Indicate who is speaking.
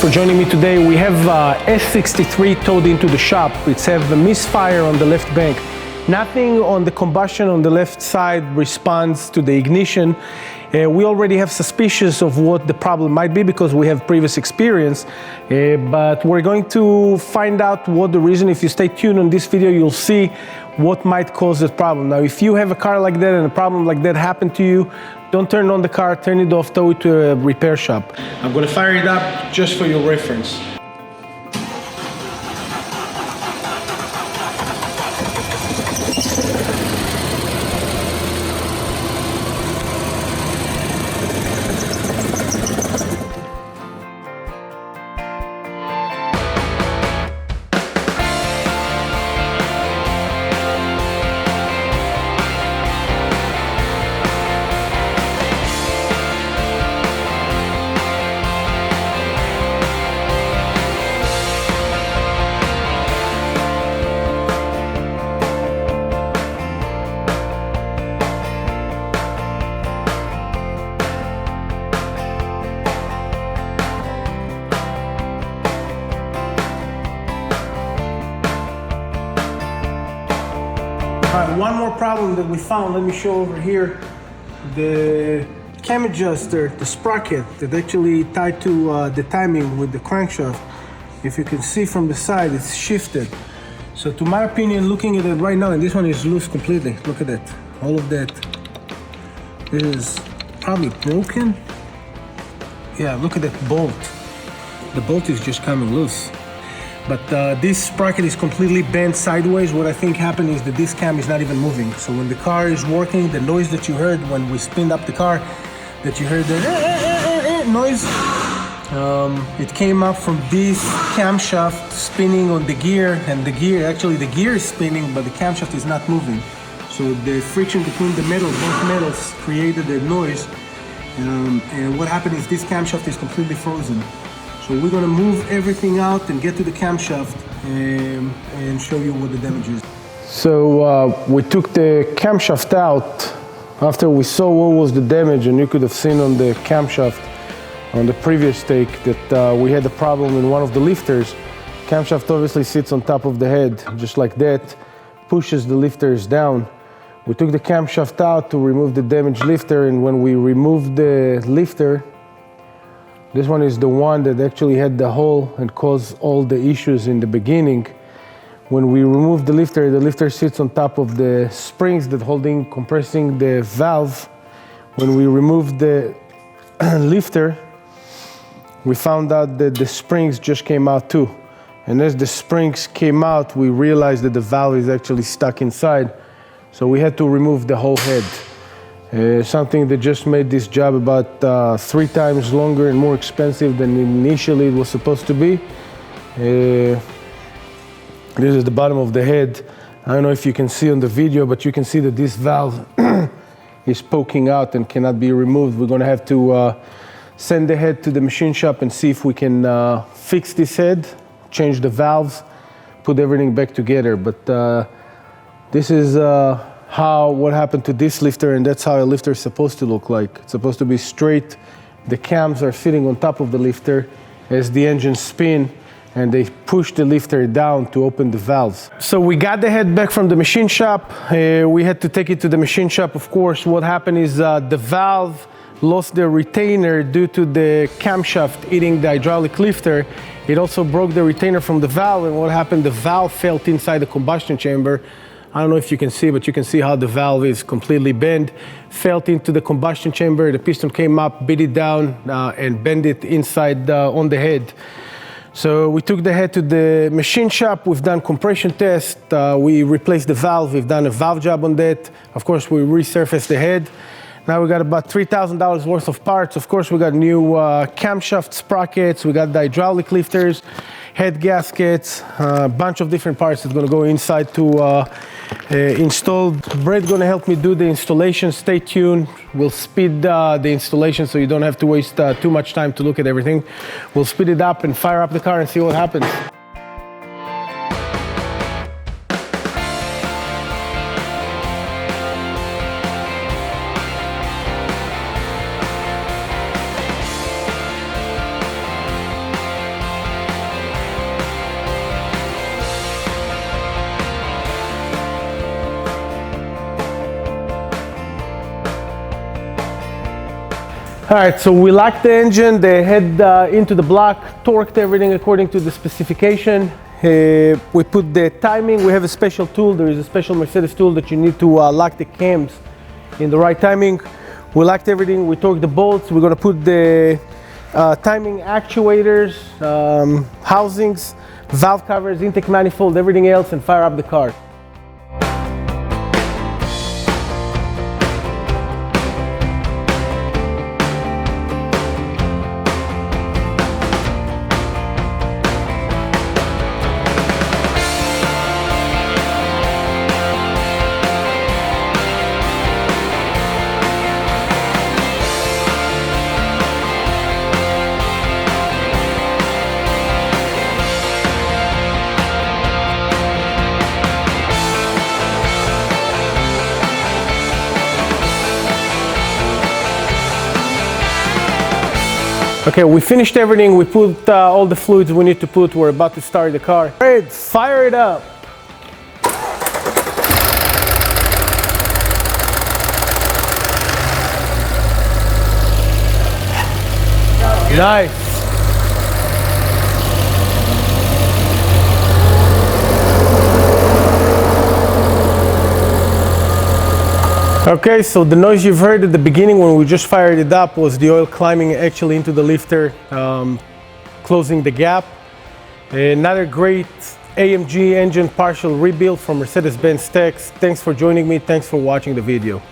Speaker 1: for joining me today. We have S63 towed into the shop. It's have a misfire on the left bank. Nothing on the combustion on the left side responds to the ignition. We already have suspicions of what the problem might be because we have previous experience, but we're going to find out what the reason. If you stay tuned on this video, you'll see what might cause that problem. Now, if you have a car like that and a problem like that happened to you, don't turn on the car, turn it off, tow it to a repair shop. I'm gonna fire it up just for your reference. One more problem that we found, let me show over here. The cam adjuster, the sprocket that actually tied to the timing with the crankshaft, if you can see from the side, it's shifted. So to my opinion, looking at it right now, and this one is loose completely, look at that, all of that. This is probably broken. Yeah, look at that bolt. The bolt is just coming loose. But this sprocket is completely bent sideways. What I think happened is that this cam is not even moving. So when the car is working, the noise that you heard when we spinned up the car, that you heard the noise, it came up from this camshaft spinning on the gear, and the gear is spinning, but the camshaft is not moving. So the friction between the metals, both metals, created a noise. And what happened is this camshaft is completely frozen. So we're gonna move everything out and get to the camshaft and show you what the damage is. So we took the camshaft out after we saw what was the damage, and you could have seen on the camshaft on the previous take that we had a problem in one of the lifters. Camshaft obviously sits on top of the head, just like that, pushes the lifters down. We took the camshaft out to remove the damaged lifter, and when we removed the lifter, this one is the one that actually had the hole and caused all the issues in the beginning. When we removed the lifter sits on top of the springs that compressing the valve. When we removed the lifter, we found out that the springs just came out too. And as the springs came out, we realized that the valve is actually stuck inside. So we had to remove the whole head. Something that just made this job about 3 times longer and more expensive than initially it was supposed to be. This is the bottom of the head. I don't know if you can see on the video, but you can see that this valve is poking out and cannot be removed. We're gonna have to send the head to the machine shop and see if we can fix this head, change the valves, put everything back together. But this is what happened to this lifter, and that's how a lifter is supposed to look like. It's supposed to be straight. The cams are sitting on top of the lifter as the engine spin, and they push the lifter down to open the valves. So we got the head back from the machine shop. We had to take it to the machine shop. Of course, what happened is the valve lost the retainer due to the camshaft eating the hydraulic lifter. It also broke the retainer from the valve, and what happened, the valve fell inside the combustion chamber. I don't know if you can see, but you can see how the valve is completely bent, fell into the combustion chamber. The piston came up, beat it down, and bent it inside on the head. So we took the head to the machine shop. We've done compression test. We replaced the valve. We've done a valve job on that. Of course, we resurfaced the head. Now we got about $3,000 worth of parts. Of course, we got new camshaft sprockets. We got the hydraulic lifters, head gaskets, a bunch of different parts that's gonna go inside to install. Brett's gonna help me do the installation. Stay tuned. We'll speed the installation so you don't have to waste too much time to look at everything. We'll speed it up and fire up the car and see what happens. All right, so we locked the engine, the head into the block, torqued everything according to the specification. We put the timing. We have a special tool. There is a special Mercedes tool that you need to lock the cams in the right timing. We locked everything. We torqued the bolts. We're gonna put the timing actuators, housings, valve covers, intake manifold, everything else, and fire up the car. Okay, we finished everything. We put all the fluids we need to put. We're about to start the car. All right, fire it up. Nice. Okay, so the noise you've heard at the beginning when we just fired it up was the oil climbing actually into the lifter, closing the gap. Another great AMG engine partial rebuild from Mercedes-Benz Techs. Thanks for joining me. Thanks for watching the video.